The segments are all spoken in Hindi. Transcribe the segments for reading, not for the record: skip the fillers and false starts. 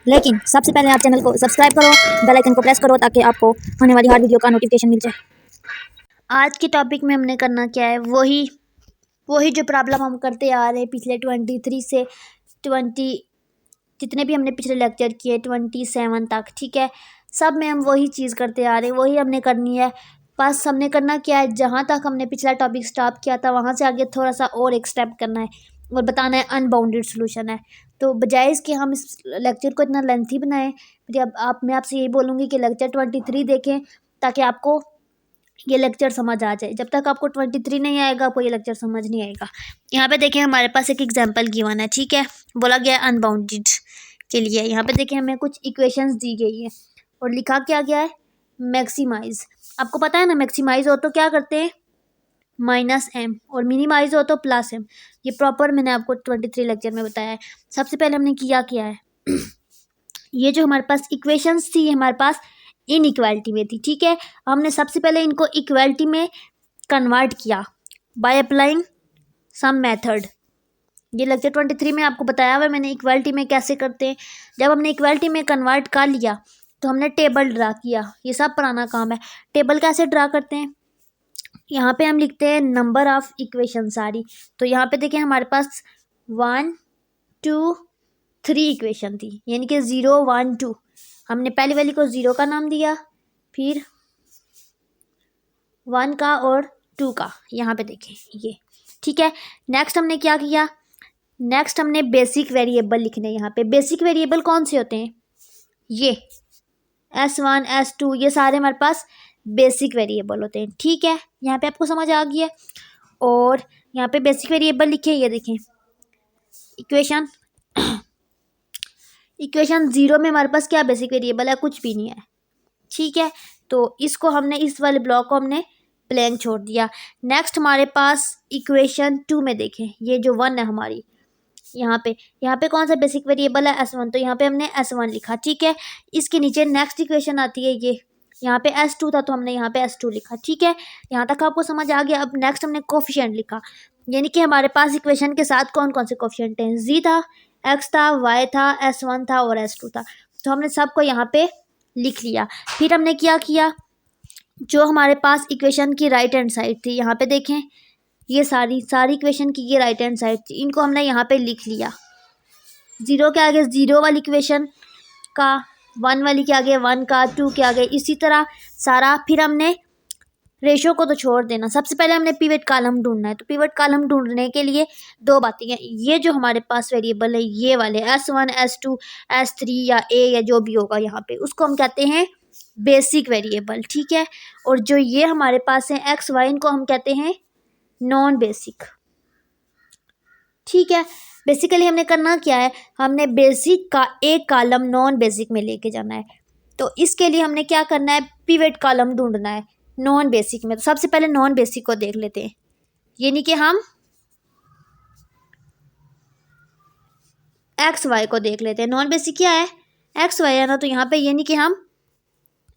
लेकिन सबसे पहले आप चैनल को सब्सक्राइब करो, बेल आइकन को प्रेस करो ताकि आपको आने वाली हर वीडियो का नोटिफिकेशन मिल जाए। आज के टॉपिक में हमने करना क्या है, वही जो प्रॉब्लम हम करते आ रहे हैं पिछले 23 से 20 जितने भी हमने पिछले लेक्चर किए 27 तक, ठीक है। सब में हम वही चीज़ करते आ रहे हैं, वही हमने करनी है। बस हमने करना क्या है, जहाँ तक हमने पिछला टॉपिक स्टॉप किया था वहाँ से आगे थोड़ा सा और एक स्टेप करना है और बताना है अनबाउंडेड सोल्यूशन है। तो बजाय इसके हम इस लेक्चर को इतना लेंथी बनाएं, मैं आपसे यही बोलूँगी कि लेक्चर 23 देखें ताकि आपको ये लेक्चर समझ आ जाए। जब तक आपको 23 नहीं आएगा आपको ये लेक्चर समझ नहीं आएगा। यहाँ पे देखें हमारे पास एक एग्जांपल गिवन है, ठीक है। बोला गया अनबाउंडेड के लिए। यहाँ पे देखें हमें कुछ इक्वेशंस दी गई है और लिखा क्या गया है, मैक्सिमाइज। आपको पता है ना, मैक्सिमाइज हो तो क्या करते हैं -m और मिनिमाइज हो तो +m। ये प्रॉपर मैंने आपको 23 लेक्चर में बताया है। सबसे पहले हमने किया है ये जो हमारे पास इक्वेशंस थी हमारे पास इनइक्वालिटी में थी, ठीक है। हमने सबसे पहले इनको इक्वालिटी में कन्वर्ट किया बाय अप्लाइंग सम मेथड। ये लेक्चर 23 में आपको बताया हुआ मैंने इक्वालिटी में कैसे करते हैं। जब हमने इक्वालिटी में कन्वर्ट कर लिया तो हमने टेबल ड्रा किया। ये सब पुराना काम है। टेबल कैसे ड्रा करते हैं, यहाँ पे हम लिखते हैं नंबर ऑफ इक्वेशन सारी। तो यहाँ पे देखिए हमारे पास 1 2 3 इक्वेशन थी, यानी कि 0 1 2। हमने पहली वाली को 0 का नाम दिया, फिर 1 का और 2 का। यहाँ पे देखें ये, ठीक है। नेक्स्ट हमने क्या किया, नेक्स्ट हमने बेसिक वेरिएबल लिखने। यहाँ पे बेसिक वेरिएबल कौन से होते हैं, ये S1 S2 ये सारे हमारे पास बेसिक वेरिएबल होते हैं, ठीक है। यहाँ पे आपको समझ आ गई है। और यहाँ पे बेसिक वेरिएबल लिखे, ये देखें इक्वेशन 0 में हमारे पास क्या बेसिक वेरिएबल है, कुछ भी नहीं है, ठीक है। तो इसको हमने इस वाले ब्लॉक को हमने ब्लैंक छोड़ दिया। नेक्स्ट हमारे पास इक्वेशन 2 में देखें, ये जो 1 है हमारी, यहाँ पे कौन सा बेसिक वेरिएबल है, S1। तो यहाँ पे हमने S1 लिखा, ठीक है। इसके नीचे नेक्स्ट इक्वेशन आती है ये, यहाँ पे S2 था तो हमने यहाँ पे S2 लिखा, ठीक है। यहाँ तक आपको समझ आ गया। अब नेक्स्ट हमने कोफिशिएंट लिखा, यानी कि हमारे पास इक्वेशन के साथ कौन कौन से कोफिशिएंट हैं, Z था, X था, Y था, S1 था और S2 था। तो हमने सबको यहाँ पे लिख लिया। फिर हमने क्या किया, जो हमारे पास इक्वेशन की राइट हैंड साइड थी, यहाँ पे देखें ये सारी इक्वेशन की ये राइट हैंड साइड थी, इनको हमने यहाँ पे लिख लिया। 0 के आगे 0 वाली इक्वेशन का, 1 वाली के आगे 1 का, 2 के आगे इसी तरह सारा। फिर हमने रेशो को तो छोड़ देना, सबसे पहले हमने पिवट कॉलम ढूंढना है। तो पिवट कॉलम ढूंढने के लिए दो बातें हैं, ये जो हमारे पास वेरिएबल है ये वाले S1 S2 S3 या A या जो भी होगा यहाँ पे, उसको हम कहते हैं बेसिक वेरिएबल, ठीक है। और जो ये हमारे पास है X Y, इनको हम कहते हैं नॉन बेसिक, ठीक है। बेसिकली हमने करना क्या है, हमने बेसिक का एक कॉलम नॉन बेसिक में लेके जाना है। तो इसके लिए हमने क्या करना है, पिवट कॉलम ढूंढना है नॉन बेसिक में। तो सबसे पहले नॉन बेसिक को देख लेते हैं, यानी कि हम एक्स वाई को देख लेते हैं। नॉन बेसिक क्या है, एक्स वाई है ना, तो यहाँ पे यानी कि हम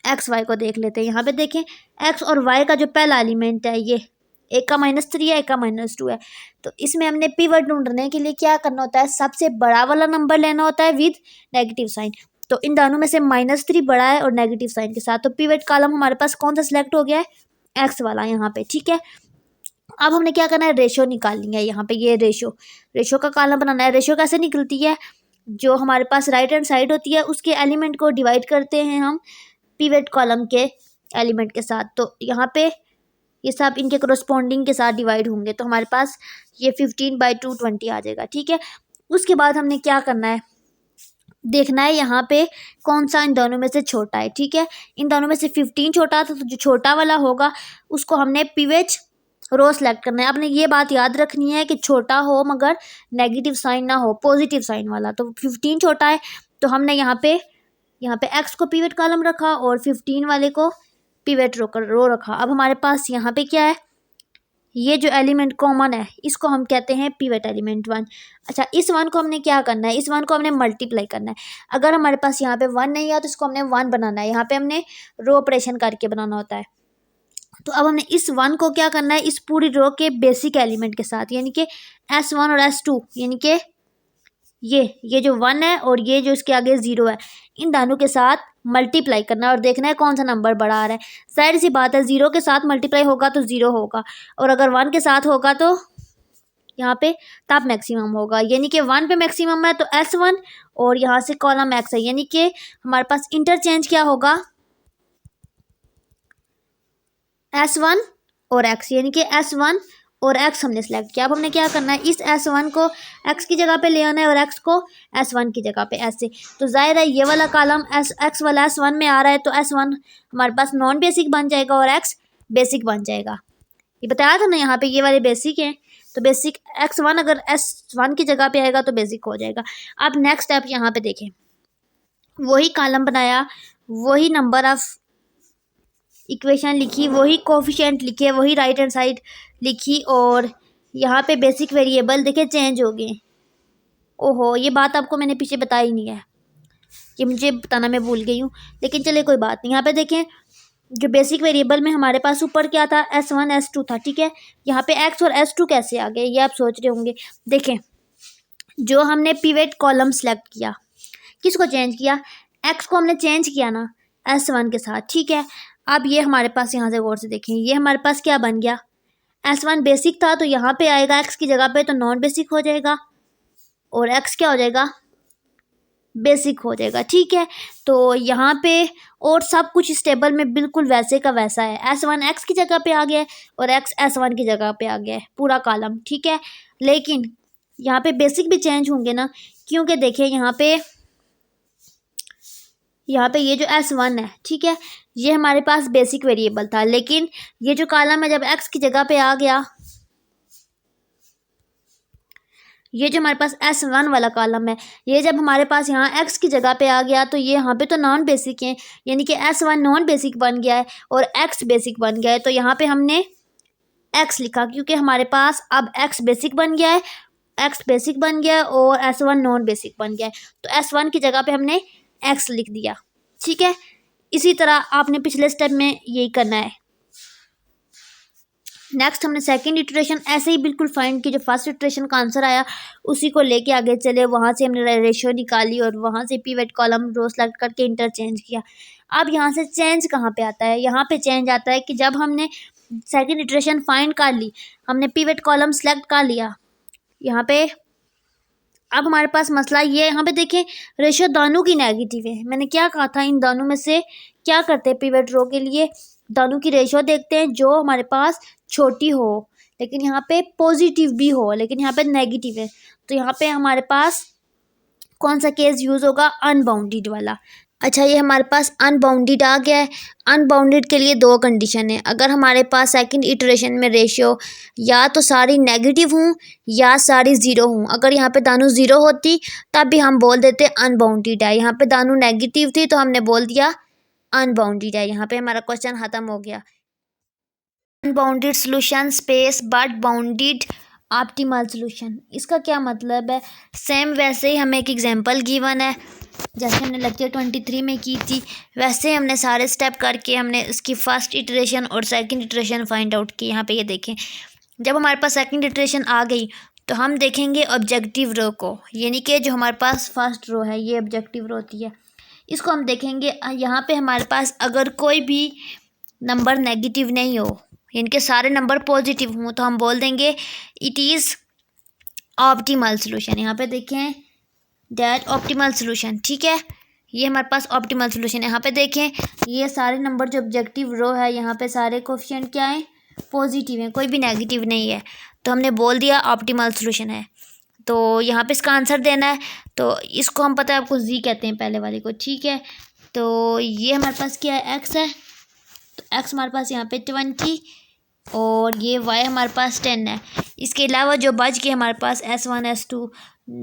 एक्स वाई को देख लेते हैं। यहाँ पे देखें एक्स और वाई का जो पहला एलिमेंट है ये, एक का -3 है, एक का -2 है। तो इसमें हमने पिवट ढूंढने के लिए क्या करना होता है, सबसे बड़ा वाला नंबर लेना होता है विद नेगेटिव साइन। तो इन दोनों में से -3 बड़ा है और नेगेटिव साइन के साथ। तो पिवट कॉलम हमारे पास कौन सा सिलेक्ट हो गया है, एक्स वाला यहाँ पे, ठीक है। अब हमने क्या करना है, रेशो निकालनी है। यहाँ पे ये रेशो का कॉलम बनाना है। रेशो कैसे निकलती है, जो हमारे पास राइट हैंड साइड होती है उसके एलिमेंट को डिवाइड करते हैं हम पिवट कॉलम के एलिमेंट के साथ। तो यहाँ पे ये सब इनके कोरस्पॉन्डिंग के साथ डिवाइड होंगे, तो हमारे पास ये 15/220 आ जाएगा, ठीक है। उसके बाद हमने क्या करना है, देखना है यहाँ पे कौन सा इन दोनों में से छोटा है, ठीक है। इन दोनों में से 15 छोटा था, तो जो छोटा वाला होगा उसको हमने पिवट रो सेलेक्ट करना है। आपने ये बात याद रखनी है कि छोटा हो मगर नेगेटिव साइन ना हो, पॉजिटिव साइन वाला। तो 15 छोटा है तो हमने यहाँ पे एक्स को पिवट कॉलम रखा और 15 वाले को पिवट रो रखा। अब हमारे पास यहाँ पे क्या है, ये जो एलिमेंट कॉमन है इसको हम कहते हैं पिवट एलिमेंट 1। अच्छा, इस 1 को हमने क्या करना है, इस 1 को हमने मल्टीप्लाई करना है। अगर हमारे पास यहाँ पे 1 नहीं है तो इसको हमने 1 बनाना है। यहाँ पे हमने रो ऑपरेशन करके बनाना होता है। तो अब हमने इस 1 को क्या करना है, इस पूरी रो के बेसिक एलिमेंट के साथ, यानी कि S1 और S2, यानी कि ये जो 1 है और ये जो इसके आगे 0 है, इन दोनों के साथ मल्टीप्लाई करना है और देखना है कौन सा नंबर बड़ा आ रहा है। जाहिर सी बात है 0 के साथ मल्टीप्लाई होगा तो 0 होगा, और अगर 1 के साथ होगा तो यहाँ पे तब मैक्सिमम होगा। यानी कि 1 पे मैक्सिमम है तो S1 और यहाँ से कॉलम X है, यानी कि हमारे पास इंटरचेंज क्या होगा, S1 और X, यानी कि S1 और X हमने सेलेक्ट किया। अब हमने क्या करना है, इस S1 को X की जगह पे ले आना है और X को S1 की जगह पे, ऐसे। तो जाहिर है ये वाला कॉलम X वाला S1 में आ रहा है तो S1 हमारे पास नॉन बेसिक बन जाएगा और X बेसिक बन जाएगा। ये बताया था ना, यहाँ पे ये वाले बेसिक हैं, तो बेसिक X1 अगर S1 की जगह पे आएगा तो बेसिक हो जाएगा। अब नेक्स्ट स्टेप यहाँ पे देखें, वही कॉलम बनाया, वही नंबर ऑफ इक्वेशन लिखी, वही कोफिशिएंट लिखे, वही राइट हैंड साइड लिखी, और यहाँ पे बेसिक वेरिएबल देखे चेंज हो गए। ओहो, ये बात आपको मैंने पीछे बताई नहीं है, ये मुझे बताना मैं भूल गई हूँ, लेकिन चलिए कोई बात नहीं। यहाँ पे देखें जो बेसिक वेरिएबल में हमारे पास ऊपर क्या था, S1 S2 था, ठीक है। यहाँ पे X और S2 कैसे आ गए, ये आप सोच रहे होंगे। देखें, जो हमने पिवट कॉलम सेलेक्ट किया, किसको चेंज किया, X को हमने चेंज किया ना S1 के साथ, ठीक है। अब ये हमारे पास, यहाँ से गौर से देखें, ये हमारे पास क्या बन गया, S1 बेसिक था तो यहाँ पे आएगा X की जगह पे तो नॉन बेसिक हो जाएगा, और X क्या हो जाएगा, बेसिक हो जाएगा, ठीक है। तो यहाँ पे और सब कुछ इस टेबल में बिल्कुल वैसे का वैसा है। S1 X की जगह पे आ गया है और X S1 की जगह पे आ गया है, पूरा कॉलम, ठीक है। लेकिन यहाँ पे बेसिक भी चेंज होंगे ना, क्योंकि देखिए यहाँ पे ये जो S1 है, ठीक है, ये हमारे पास बेसिक वेरिएबल था, लेकिन ये जो कॉलम है जब X की जगह पे आ गया, ये जो हमारे पास S1 वाला कॉलम है, ये जब हमारे पास यहाँ X की जगह पे आ गया तो ये यहाँ पे तो नॉन बेसिक है, यानी कि S1 नॉन बेसिक बन गया है और X बेसिक बन गया है। तो यहाँ पे हमने X लिखा क्योंकि हमारे पास अब X बेसिक बन गया है, X बेसिक बन गया है और S1 नॉन बेसिक बन गया है, तो S1 की जगह पे हमने X लिख दिया, ठीक है। इसी तरह आपने पिछले स्टेप में यही करना है। नेक्स्ट हमने सेकंड इटरेशन ऐसे ही बिल्कुल फाइंड की, जो फर्स्ट इटरेशन का आंसर आया उसी को लेके आगे चले, वहाँ से हमने रेशियो निकाली और वहाँ से पिवट कॉलम रो सेलेक्ट करके इंटरचेंज किया। अब यहाँ से चेंज कहाँ पे आता है, यहाँ पे चेंज आता है कि जब हमने सेकंड इटरेशन फाइंड कर ली, हमने पिवट कॉलम सेलेक्ट कर लिया, यहाँ पे अब हमारे पास मसला ये, यहाँ पे देखें रेशियो दोनों की नेगेटिव है। मैंने क्या कहा था, इन दोनों में से क्या करते हैं पिवट रो के लिए, दोनों की रेशियो देखते हैं जो हमारे पास छोटी हो, लेकिन यहाँ पे पॉजिटिव भी हो, लेकिन यहाँ पे नेगेटिव है। तो यहाँ पे हमारे पास कौन सा केस यूज़ होगा, अनबाउंडेड वाला। अच्छा, ये हमारे पास अनबाउंडेड आ गया है। अनबाउंडेड के लिए दो कंडीशन है, अगर हमारे पास सेकंड इटरेशन में रेशियो या तो सारी नेगेटिव हूँ या सारी ज़ीरो हूँ। अगर यहाँ पे दानू ज़ीरो होती तब भी हम बोल देते अनबाउंडेड है, यहाँ पे दानू नेगेटिव थी तो हमने बोल दिया अनबाउंडेड है। यहाँ पे हमारा क्वेश्चन ख़त्म हो गया। Unbounded solution space but bounded optimal solution, इसका क्या मतलब है। सेम वैसे ही हमें एक एग्जांपल गिवन है, जैसे हमने लेक्चर 23 में की थी, वैसे हमने सारे स्टेप करके हमने इसकी फर्स्ट इटरेशन और सेकंड इटरेशन फाइंड आउट की। यहाँ पे ये देखें, जब हमारे पास सेकंड इटरेशन आ गई तो हम देखेंगे ऑब्जेक्टिव रो को, यानी कि जो हमारे पास फर्स्ट रो है ये ऑब्जेक्टिव रो होती है, इसको हम देखेंगे। यहाँ पे हमारे पास अगर कोई भी नंबर नेगेटिव नहीं हो, इनके सारे नंबर पॉजिटिव हों, तो हम बोल देंगे इट इज़ ऑप्टिमल सोल्यूशन। यहाँ पे देखें दैट ऑप्टिमल सोल्यूशन, ठीक है, ये हमारे पास ऑप्टिमल सोल्यूशन है। यहाँ पे देखें ये सारे नंबर जो ऑब्जेक्टिव रो है, यहाँ पे सारे कोफिशिएंट क्या हैं, पॉजिटिव हैं, कोई भी नेगेटिव नहीं है, तो हमने बोल दिया ऑप्टिमल सोल्यूशन है। तो यहाँ पे इसका आंसर देना है, तो इसको हम पता है आपको जी कहते हैं पहले वाले को, ठीक है। तो ये हमारे पास क्या है, एक्स है, तो एक्स हमारे पास यहाँ पे 20 और ये y हमारे पास 10 है। इसके अलावा जो बच के हमारे पास S1 S2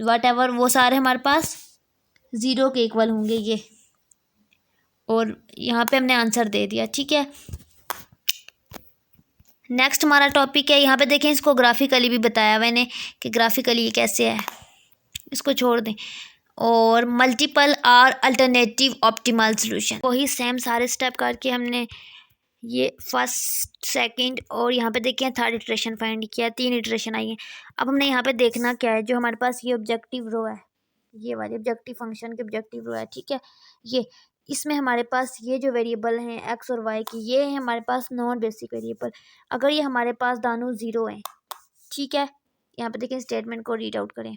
वट वो सारे हमारे पास 0 के इक्वल होंगे ये, और यहाँ पे हमने आंसर दे दिया, ठीक है। नेक्स्ट हमारा टॉपिक है, यहाँ पे देखें इसको ग्राफिकली भी बताया मैंने कि ग्राफिकली ये कैसे है, इसको छोड़ दें। और multiple or alternative optimal solution, वही सेम सारे स्टेप करके हमने ये फर्स्ट सेकंड और यहाँ पे देखें थर्ड इटरेशन फाइंड किया, 3 इटरेशन आई है। अब हमने यहाँ पे देखना क्या है, जो हमारे पास ये ऑब्जेक्टिव रो है, ये वाली ऑब्जेक्टिव फंक्शन की ऑब्जेक्टिव रो है, ठीक है। ये इसमें हमारे पास ये जो वेरिएबल हैं एक्स और वाई की, ये है हमारे पास नॉन बेसिक वेरिएबल। अगर ये हमारे पास दोनों ज़ीरो हैं, ठीक है, यहाँ पे देखें स्टेटमेंट को रीड आउट करें।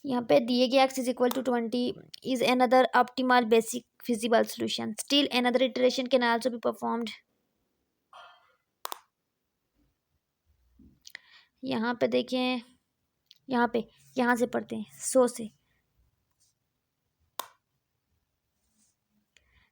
यहाँ पे दिए गए x is equal to 20 is another optimal basic feasible solution, still another iteration can also be performed. यहाँ पे देखें, यहाँ से पढ़ते हैं 100 से।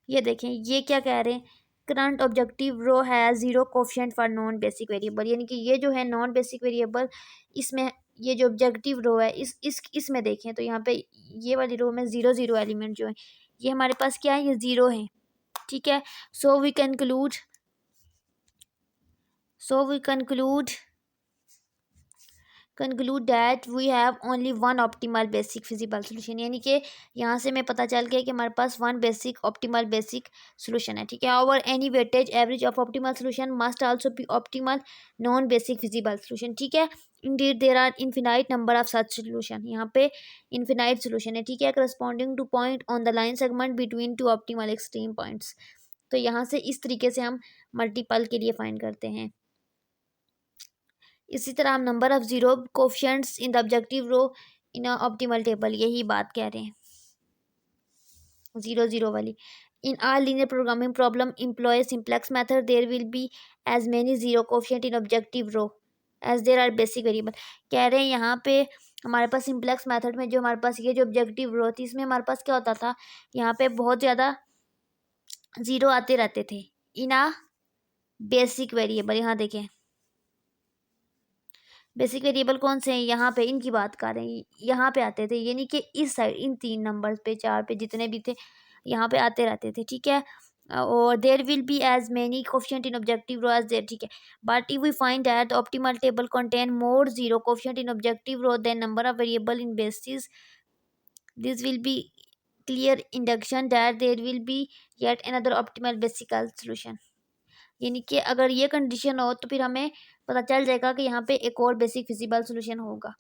ये देखें ये क्या कह रहे हैं, करंट ऑब्जेक्टिव रो है zero coefficient for non basic variable, यानी कि ये जो है नॉन बेसिक वेरिएबल, इसमें ये जो ऑब्जेक्टिव रो है इसमें देखें तो यहाँ पे ये वाली रो में ज़ीरो ज़ीरो एलिमेंट जो है ये हमारे पास क्या है, ये ज़ीरो है, ठीक है। So we conclude that we have only one optimal basic feasible solution, यानी कि यहाँ से हमें पता चल गया कि हमारे पास one basic optimal basic solution है, ठीक है। Over any weightage average of optimal solution must also be optimal non basic feasible solution, ठीक है। Indeed there are infinite number of such solution, यहाँ पे इन्फिनाइट सोल्यूशन है, ठीक है, corresponding to point on the line segment between two optimal extreme points. तो यहाँ से इस तरीके से हम मल्टीपल के लिए फाइंड करते हैं। इसी तरह हम number of zero coefficients in the objective row in optimal table, यही बात कह रहे हैं ज़ीरो ज़ीरो वाली। In our linear programming problem employ simplex method, there will be as many zero coefficient in objective row as there are basic variable. कह रहे हैं यहाँ पे हमारे पास सिंप्लेक्स मेथड में जो हमारे पास ये जो ऑब्जेक्टिव रो थी, इसमें हमारे पास क्या होता था, यहाँ पे बहुत ज़्यादा ज़ीरो आते रहते थे इन आ बेसिक वेरिएबल। यहाँ देखें बेसिक वेरिएबल कौन से हैं, यहाँ पे इनकी बात कर रहे हैं, यहाँ पे आते थे, यानी कि इस साइड इन तीन नंबर्स पे, चार पे, जितने भी थे यहाँ पे आते रहते थे, ठीक है। और there will be as many coefficient in objective row as there, ठीक है। But if we find that the optimal table contain more zero coefficient in objective row then number of variable in basis, this will be clear induction that there will be yet another optimal basical solution, यानी कि अगर ये कंडीशन हो तो फिर हमें पता चल जाएगा कि यहाँ पे एक और बेसिक फिजिबल सोल्यूशन होगा।